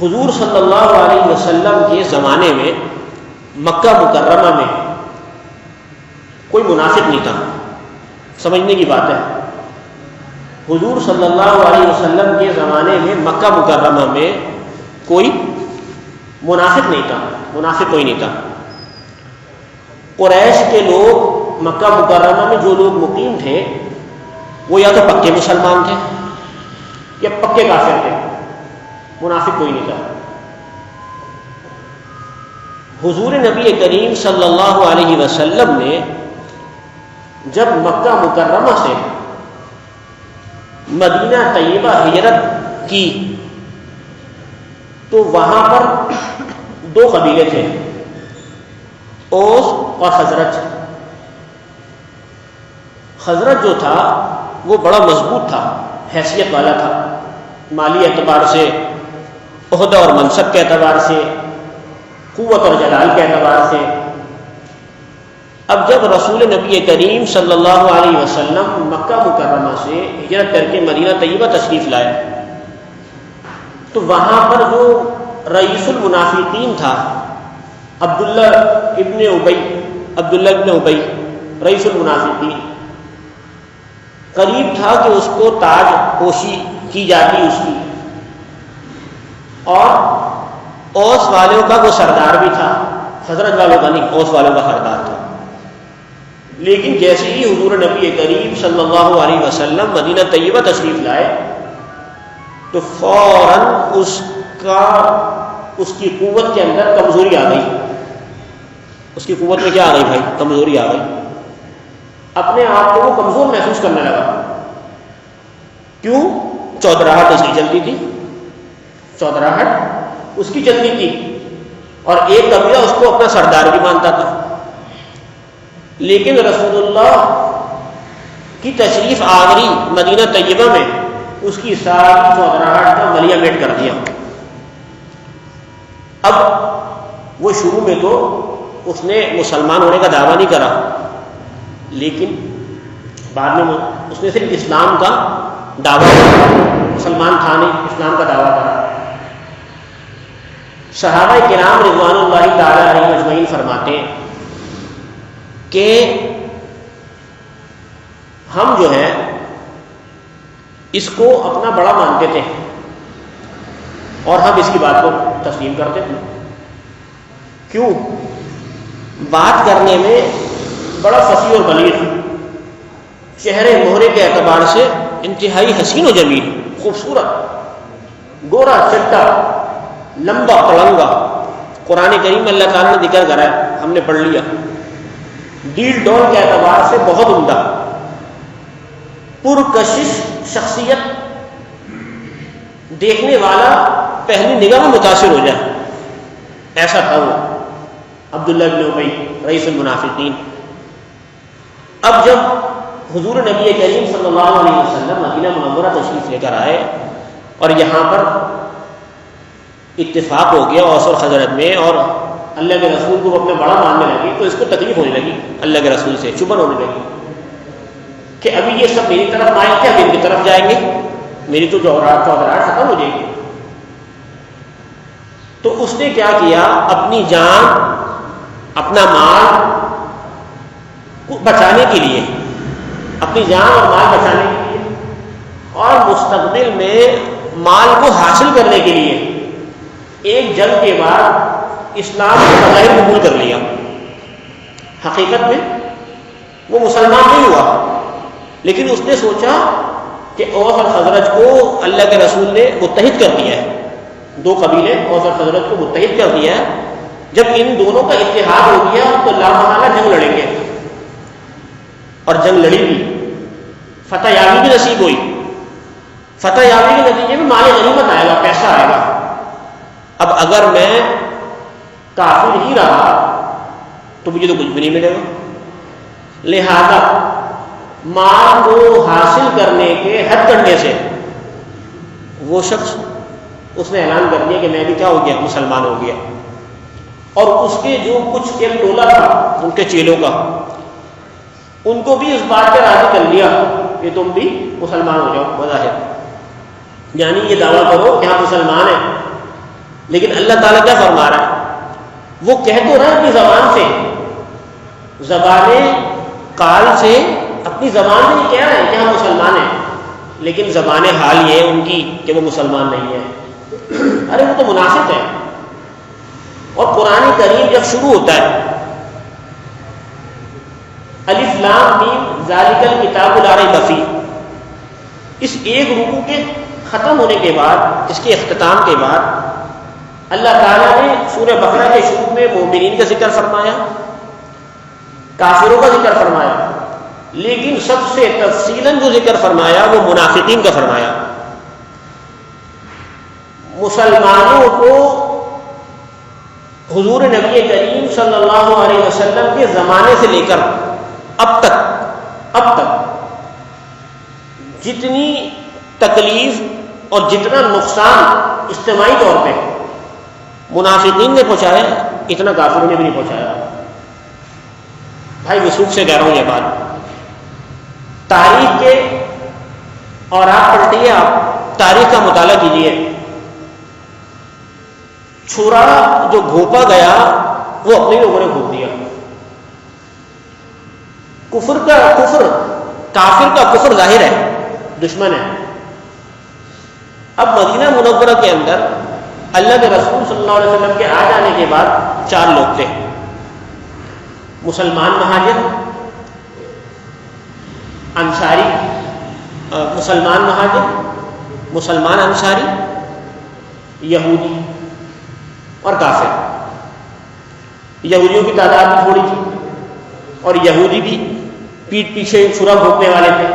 حضور صلی اللہ علیہ وسلم کے زمانے میں مکہ مکرمہ میں کوئی منافق نہیں تھا. سمجھنے کی بات ہے. حضور صلی اللہ علیہ وسلم کے زمانے میں مکہ مکرمہ میں کوئی منافق نہیں تھا. منافق کوئی نہیں تھا. قریش کے لوگ مکہ مکرمہ میں جو لوگ مقیم تھے وہ یا تو پکے مسلمان تھے یا پکے کافر تھے. منافق کوئی نہیں تھا. حضور نبی کریم صلی اللہ علیہ وسلم نے جب مکہ مکرمہ سے مدینہ طیبہ ہجرت کی تو وہاں پر دو قبیلے تھے، اوس اور خزرج. خزرج جو تھا وہ بڑا مضبوط تھا، حیثیت والا تھا، مالی اعتبار سے، عہدہ اور منصب کے اعتبار سے، قوت اور جلال کے اعتبار سے. اب جب رسول نبی کریم صلی اللہ علیہ وسلم مکہ مکرمہ سے ہجرت کر کے مدینہ طیبہ تشریف لائے تو وہاں پر جو رئیس المنافقین تھا عبداللہ ابن ابی رئیس المنافقین، قریب تھا کہ اس کو تاج پوشی کی جاتی اس کی، اور اوس والوں کا وہ سردار بھی تھا، خزرج والوں کا نہیں، اوس والوں کا سردار تھا. لیکن جیسے ہی حضور نبی کریم صلی اللہ علیہ وسلم مدینہ طیبہ تشریف لائے تو فوراً اس کی قوت کے اندر کمزوری آ گئی. اس کی قوت میں کیا آ گئی بھائی؟ کمزوری آ گئی. اپنے آپ کو وہ کمزور محسوس کرنے لگا. کیوں؟ چودراہٹ اس کی چلتی تھی، چودراہٹ اس کی چلتی تھی، اور ایک قبیلہ اس کو اپنا سردار بھی مانتا تھا. لیکن رسول اللہ کی تشریف آوری مدینہ طیبہ میں اس کی ساری چودراہٹ کا ملیہ میٹ کر دیا. اب وہ شروع میں تو اس نے مسلمان ہونے کا دعویٰ نہیں کرا، لیکن بعد میں اس نے صرف اسلام کا دعویٰ کرا. مسلمان تھا نہیں، اسلام کا دعویٰ کرا. صحابہ کرام رضوان اللہ تعالی علیہ اجمعین فرماتے ہیں کہ ہم جو ہے اس کو اپنا بڑا مانتے تھے اور ہم اس کی بات کو تسلیم کرتے تھے. کیوں؟ بات کرنے میں بڑا فصیح اور بلیغ، چہرے مہرے کے اعتبار سے انتہائی حسین و جمیل، خوبصورت، گورا چٹا، لمبا پڑنگا. قرآن کریم میں اللہ تعالیٰ نے ذکر کرا ہے، ہم نے پڑھ لیا. ڈیل ڈول کے اعتبار سے بہت عمدہ، پرکشش شخصیت، دیکھنے والا پہلی نگاہ میں متاثر ہو جائے، ایسا تھا وہ عبداللہ بن ابی رئیس المنافقین. اب جب حضور نبی کریم صلی اللہ علیہ وسلم مدینہ منورہ تشریف لے کر آئے اور یہاں پر اتفاق ہو گیا اوس اور خزرج میں، اور اللہ کے رسول کو اپنے بڑا ماننے لگی، تو اس کو تکلیف ہونے لگی، اللہ کے رسول سے چبھن ہونے لگی کہ ابھی یہ سب میری طرف آئیں گے، اب ان کی طرف جائیں گے، میری تو چودراہٹ ختم ہو جائے گی. تو اس نے کیا کیا؟ اپنی جان، اپنا مال کو بچانے کے لیے، اپنی جان اور مال بچانے کے لیے اور مستقبل میں مال کو حاصل کرنے کے لیے ایک جنگ کے بعد اسلام کو بظاہر قبول کر لیا. حقیقت میں وہ مسلمان نہیں ہوا، لیکن اس نے سوچا کہ اوس اور خزرج کو اللہ کے رسول نے متحد کر دیا ہے، دو قبیلے اوس اور خزرج کو متحد کر دیا ہے. جب ان دونوں کا اتحاد ہو گیا تو لامحالہ جنگ لڑیں گے، اور جنگ لڑی بھی، فتح یابی بھی نصیب ہوئی. فتح یابی کے نتیجے میں مال غنیمت آئے گا، پیسہ آئے گا. اب اگر میں کافر ہی رہا تو مجھے تو کچھ بھی نہیں ملے گا. لہذا مال کو حاصل کرنے کے حد کرنے سے وہ شخص اس نے اعلان کر دیا کہ میں بھی کیا ہو گیا؟ مسلمان ہو گیا. اور اس کے جو کچھ چیل ٹولہ تھا ان کے چیلوں کا، ان کو بھی اس بات پہ راضی کر لیا کہ تم بھی مسلمان ہو جاؤ بظاہر. یعنی یہ دعویٰ کرو کہ ہم مسلمان ہیں لیکن اللہ تعالیٰ کیا فرما رہا ہے؟ وہ کہہ تو رہا ہے اپنی زبان سے، زبان قال سے، اپنی زبان سے یہ کہہ رہے ہیں کہ ہم مسلمان ہیں، لیکن زبان حال یہ ہے ان کی کہ وہ مسلمان نہیں ہے۔ ارے وہ تو منافق ہے۔ اور قرآن کریم جب شروع ہوتا ہے الف لام میم ذالک الکتاب لا ریب فیہ، اس ایک رکوع کے ختم ہونے کے بعد، اس کے اختتام کے بعد اللہ تعالیٰ نے سورہ بقرہ کے شروع میں مومنین کا ذکر فرمایا، کافروں کا ذکر فرمایا، لیکن سب سے تفصیلاً جو ذکر فرمایا وہ منافقین کا فرمایا۔ مسلمانوں کو حضور نبی کریم صلی اللہ علیہ وسلم کے زمانے سے لے کر اب تک جتنی تکلیف اور جتنا نقصان اجتماعی طور پہ منافقین نے پہنچایا، اتنا کافروں نے بھی نہیں پہنچایا۔ بھائی وثوق سے کہہ رہا ہوں یہ بات، تاریخ کے، اور آپ پلٹیے، آپ تاریخ کا مطالعہ کیجیے، چھرا جو گھونپا گیا وہ اپنے لوگوں نے گھونپ دیا۔ کافر کا کفر ظاہر ہے، دشمن ہے۔ اب مدینہ منورہ کے اندر اللہ کے رسول صلی اللہ علیہ وسلم کے آ جانے کے بعد 4 لوگ تھے، مسلمان مہاجر، انصاری، مسلمان مہاجر، مسلمان انصاری، یہودی اور کافر۔ یہودیوں کی تعداد بھی تھوڑی تھی، اور یہودی بھی پیٹ پیچھے چھرا گھونپنے والے تھے،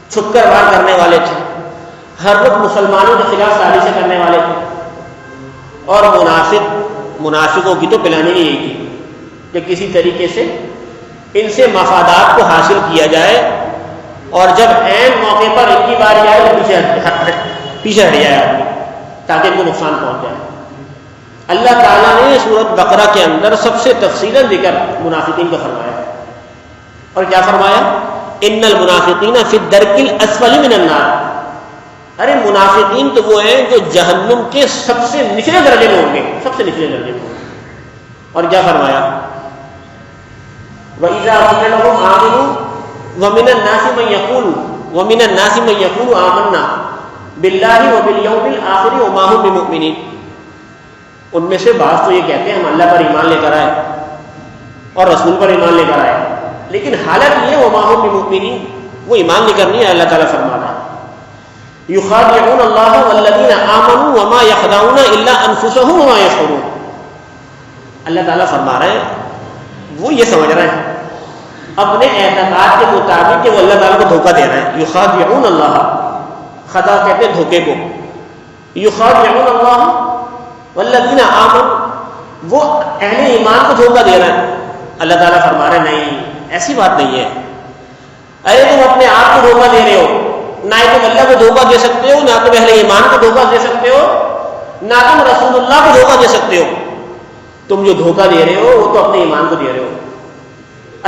چھپ کر وار کرنے والے تھے، ہر وقت مسلمانوں کے خلاف سازشیں کرنے والے تھے۔ اور منافقوں کی تو پلاننگ یہی تھی کہ کسی طریقے سے ان سے مفادات کو حاصل کیا جائے، اور جب عین موقع پر ان کی باری آئے تو پیچھے ہٹ جائے آدمی، تاکہ ان کو نقصان پہنچ جائے۔ اللہ تعالیٰ نے سورۃ بقرہ کے اندر سب سے تفصیلاً ذکر منافقین کا فرمایا، اور کیا فرمایا؟ ان المنافقین فی الدرک الاسفل من النار۔ ارے منافقین تو وہ ہیں جو جہنم کے سب سے نچلے درجے میں ہوں گے، سب سے نچلے درجے میں ہوں گے۔ اور کیا فرمایا؟ وَإِذَا قِيلَ لَهُمْ آمِنُوا وَمِنَ النَّاسِ مَن يَقُولُ آمَنَّا بِاللَّهِ وَبِالْيَوْمِ الْآخِرِ وَمَا هُم بِمُؤْمِنِينَ۔ ان میں سے بعض تو یہ کہتے ہیں ہم اللہ پر ایمان لے کر آئے اور رسول پر ایمان لے کر آئے، لیکن حالت یہ وَمَا هُم بِمُؤْمِنِينَ، وہ ایمان لے کر نہیں ہے۔ اللہ تعالیٰ فرما رہا ہے یخادعون اللہ والذین آمنوا وما یخدعون الا انفسهم وما یشعرون۔ اللہ تعالیٰ فرما رہے ہیں وہ یہ سمجھ رہے ہیں اپنے اعتقاد کے مطابق کہ وہ اللہ تعالیٰ کو دھوکہ دے رہے ہیں۔ یخادعون اللہ، خدا کہتے ہیں دھوکے کو، یخادعون اللہ والذین آمنوا، وہ اہل ایمان کو دھوکہ دے رہے ہیں۔ اللہ تعالیٰ فرما رہے ہیں نہیں، ایسی بات نہیں ہے۔ ارے تم اپنے آپ کو دھوکہ دے رہے ہو، نہ تم اللہ کو دھوکہ دے سکتے ہو، نہ تم اہل ایمان کو دھوکہ دے سکتے ہو، نہ تم رسول اللہ کو دھوکہ دے سکتے ہو۔ تم جو دھوکہ دے رہے ہو وہ تو اپنے ایمان کو دے رہے ہو۔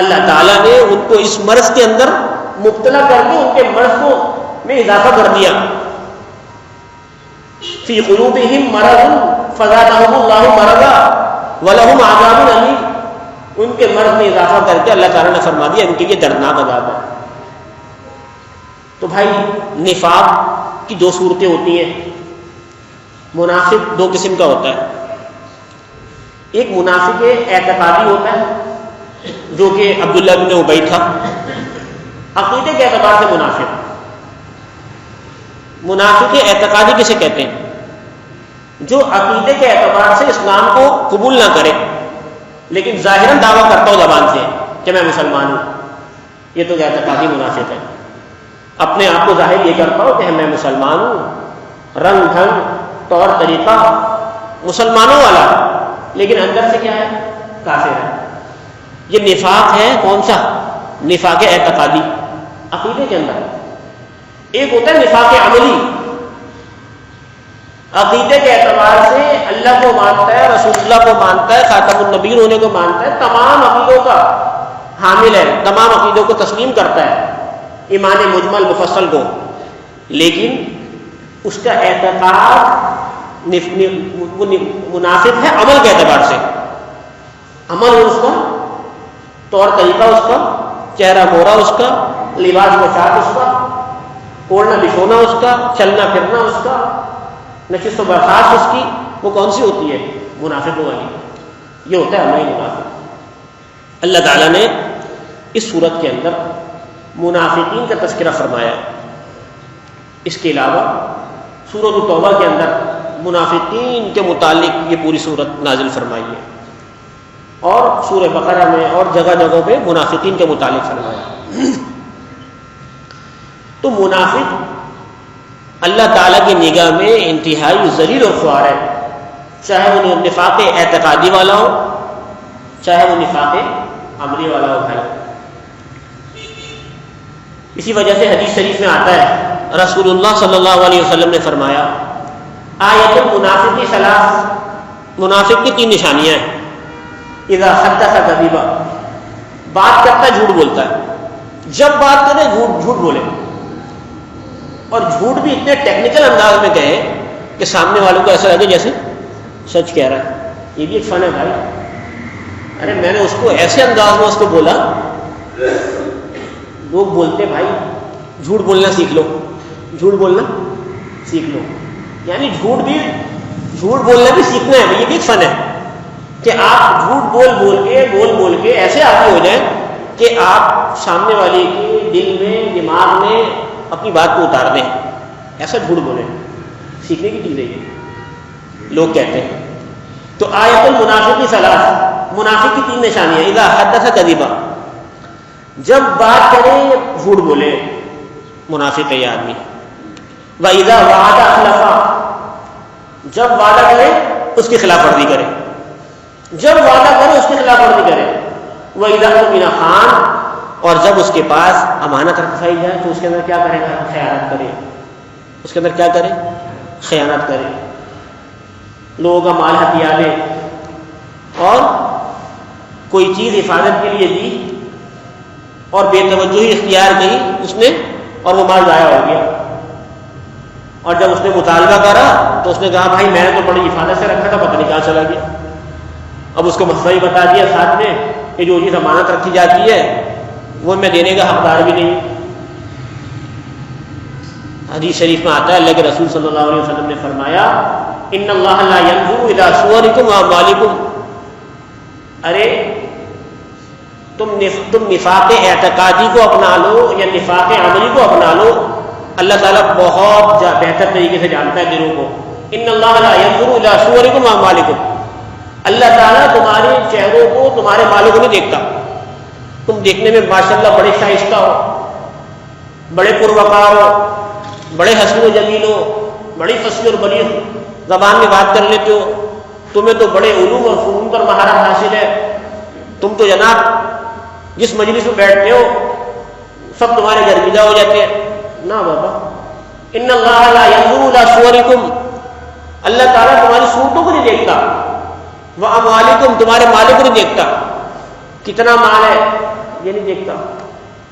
اللہ تعالیٰ نے ان کو اس مرض کے اندر مبتلا کر کے ان کے مرض کو میں اضافہ کر دیا۔ فی قلوبہم مرض فزادہم اللہ مرضا ولہم عذاب علیم، ان کے مرض میں اضافہ کر کے اللہ تعالیٰ نے فرما دیا ان کے لیے دردناک عذاب ہے۔ تو بھائی نفاق کی 2 صورتیں ہوتی ہیں۔ منافق 2 قسم کا ہوتا ہے، ایک منافق اعتقادی ہوتا ہے جو کہ عبداللہ بن ابی تھا، عقیدے کے اعتبار سے منافق اعتقادی کسے کہتے ہیں؟ جو عقیدے کے اعتبار سے اسلام کو قبول نہ کرے لیکن ظاہراً دعویٰ کرتا ہو زبان سے کہ میں مسلمان ہوں، یہ تو اعتقادی منافق ہے۔ اپنے آپ کو ظاہر یہ کرتا ہو کہ میں مسلمان ہوں، رنگ ڈھنگ طور طریقہ مسلمانوں والا، لیکن اندر سے کیا ہے؟ کافر ہے۔ یہ نفاق ہے، کون سا؟ نفاق اعتقادی، عقیدے کے اندر۔ ایک ہوتا ہے نفاق عملی، عقیدے کے اعتبار سے اللہ کو مانتا ہے، رسول اللہ کو مانتا ہے، خاتم النبیین ہونے کو مانتا ہے، تمام عقیدوں کا حامل ہے، تمام عقیدوں کو تسلیم کرتا ہے، ایمان مجمل مفصل کو، لیکن اس کا اعتقاد وہ منافق ہے عمل کے اعتبار سے، عمل اس کا، طور طریقہ اس کا، چہرہ مورا اس کا، لباس پوشاک اس کا، اوڑھنا بچھونا اس کا، چلنا پھرنا اس کا، نشست و برخاست اس کی، وہ کون سی ہوتی ہے؟ منافقوں والی. یہ ہوتا ہے عملی منافق. اللہ تعالیٰ نے اس صورت کے اندر منافقین کا تذکرہ فرمایا. اس کے علاوہ سورۃ التوبہ کے اندر منافقین کے متعلق یہ پوری صورت نازل فرمائی ہے، اور سورہ بقرہ میں اور جگہ جگہوں پہ منافقین کے متعلق فرمایا. تو منافق اللہ تعالیٰ کی نگاہ میں انتہائی ذلیل اور خوار ہے، چاہے وہ نفاق اعتقادی والا ہو، چاہے وہ نفاق عملی والا ہو. بھائی اسی وجہ سے حدیث شریف میں آتا ہے، رسول اللہ صلی اللہ علیہ وسلم نے فرمایا آیت المنافق کی ثلاث، منافق کی 3 نشانیاں ہیں. اذا حدث کذب، بات کرتا ہے جھوٹ بولتا ہے، جب بات کرے جھوٹ بولے، اور جھوٹ بھی اتنے ٹیکنیکل انداز میں کہے کہ سامنے والوں کو ایسا لگے جیسے سچ کہہ رہا ہے. یہ بھی ایک فن ہے بھائی. ارے میں نے اس کو ایسے انداز میں اس کو بولا. لوگ بولتے بھائی جھوٹ بولنا سیکھ لو، جھوٹ بولنا سیکھ لو. یعنی جھوٹ بولنا بھی سیکھنا ہے. یہ بھی ایک فن ہے کہ آپ جھوٹ بول کے ایسے عادی ہو جائیں کہ آپ سامنے والے کے دل میں، دماغ میں اپنی بات کو اتار دیں. ایسا جھوٹ بولیں، سیکھنے کی چیز ہے یہ، لوگ کہتے ہیں. تو آیت المنافق کی ثلاث، منافق کی 3 نشانیاں. اذا حدث کذب، جب بات کرے جھوٹ بولے، منافق ہے یہ آدمی. واذا وعد اخلف، جب وعدہ کرے اس کی خلاف ورزی کرے، جب وعدہ کرے اس کی خلاف ورزی کرے. واذا اؤتمن خان، اور جب اس کے پاس امانت رکھائی جائے تو اس کے اندر کیا کرے گا؟ خیانت کرے. اس کے اندر کیا کرے؟ خیانت کرے. لوگوں کا مال ہتھیا لے، اور کوئی چیز حفاظت کے لیے دی اور بے توجہی اختیار کی اس نے، اور وہ مال ضائع ہو گیا. اور جب اس نے مطالبہ کرا تو اس نے کہا بھائی میں نے تو بڑی حفاظت سے رکھا تھا، پتہ نہیں کہاں چلا گیا. اب اس کو مسئلہ ہی بتا دیا ساتھ میں کہ جو چیز امانت رکھی جاتی ہے وہ میں دینے کا حقدار بھی نہیں. حدیث شریف میں آتا ہے اللہ کے رسول صلی اللہ علیہ وسلم نے فرمایا ان اللہ لا ينظر الى صورکم واعمالکم. ارے تم نفاق اعتقادی کو اپنا لو یا نفاق عملی کو اپنا لو، اللہ تعالیٰ بہت بہتر طریقے سے جانتا ہے دلوں کو. ان اللہ لا ينظر الى صورکم واعمالکم، اللہ تعالیٰ تمہارے چہروں کو، تمہارے مالوں کو نہیں دیکھتا. تم دیکھنے میں ماشاءاللہ بڑے شائستہ ہو، بڑے پروقار ہو، بڑے حسین و جمیل ہو، بڑی فصیح اور بلیغ زبان میں بات کر لیتے ہو، تمہیں تو بڑے علوم اور فنون پر مہارت حاصل ہے، تم تو جناب جس مجلس میں بیٹھتے ہو سب تمہارے گھر ودا ہو جاتے ہیں. نہ بابا، ان اللہ لا ينظر الى صورکم، اللہ تعالیٰ تمہاری صورتوں کو نہیں دیکھتا. واموالکم، تمہارے مالوں کو نہیں دیکھتا، کتنا مال ہے یہ نہیں دیکھتا.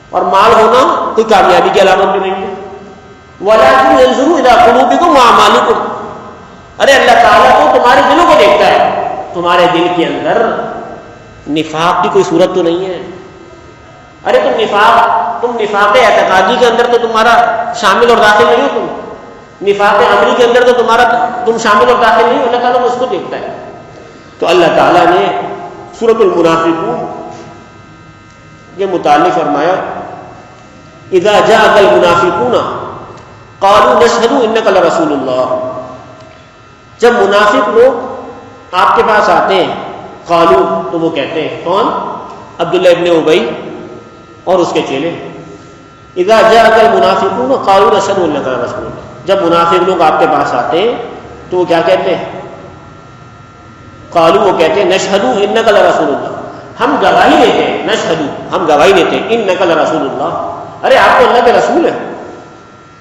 اور مال ہونا کوئی کامیابی کی علامت بھی نہیں ہے. ولکن ينظر الى قلوبکم واعمالکم، ارے اللہ تعالیٰ تو تمہارے دلوں کو دیکھتا ہے، تمہارے دل کے اندر نفاق کی کوئی صورت تو نہیں ہے. ارے تم نفاق اعتقادی کے اندر تو تمہارا شامل اور داخل نہیں ہو، تم نفاق عملی کے اندر تو تم شامل اور داخل نہیں ہو. اللہ تعالیٰ اس کو دیکھتا ہے. تو اللہ تعالیٰ نے سورۃ المنافقون کے متعلق فرمایا اذا جاءك المنافقون قالوا نشهد انك لرسول اللہ. جب منافق لوگ آپ کے پاس آتے ہیں، قالو تو وہ کہتے ہیں، کون؟ عبداللہ ابن ابی اور اس کے چیلے. اذا جاءك المنافقون قالوا نشهد انك لرسول اللہ. جب منافق لوگ آپ کے پاس آتے ہیں تو وہ کیا کہتے ہیں؟ قالو، وہ کہتے ہیں نشهد انك لرسول اللہ، ہم گواہی دیتے ہیں. نشهد، ہم گواہی دیتے ہیں، انك لرسول اللہ، ارے آپ تو اللہ کے رسول ہیں.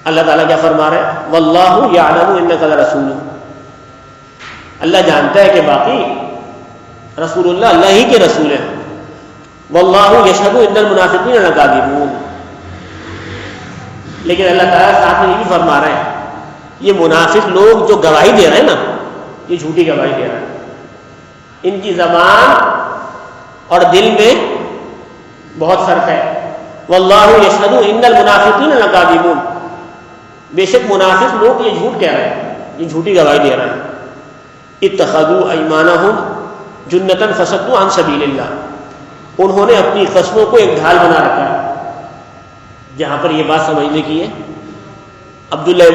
اللہ تعالیٰ کیا فرما رہے ہیں؟ واللہ یعلم انک لرسول، اللہ جانتا ہے کہ باقی رسول اللہ ہی کے رسول ہیں. واللہ یشہد ان المنافقین لکاذبون. لیکن اللہ تعالیٰ ساتھ میں یہ بھی فرما رہے ہیں یہ منافق لوگ جو گواہی دے رہے ہیں نا، یہ جھوٹی گواہی دے رہا ہے. ان کی زبان اور دل میں بہت فرق ہے. واللہ یشہد ان المنافقین لکاذبون، بے شک منافق لوگ یہ جھوٹ کہہ رہے ہیں، یہ جھوٹی گواہی دے رہے ہیں. اتخذوا ایمانہم جنۃ فصدوا عن سبیل اللہ، انہوں نے اپنی قسموں کو ایک ڈھال بنا رکھا ہے. جہاں پر یہ بات سمجھنے کی ہے، عبداللہ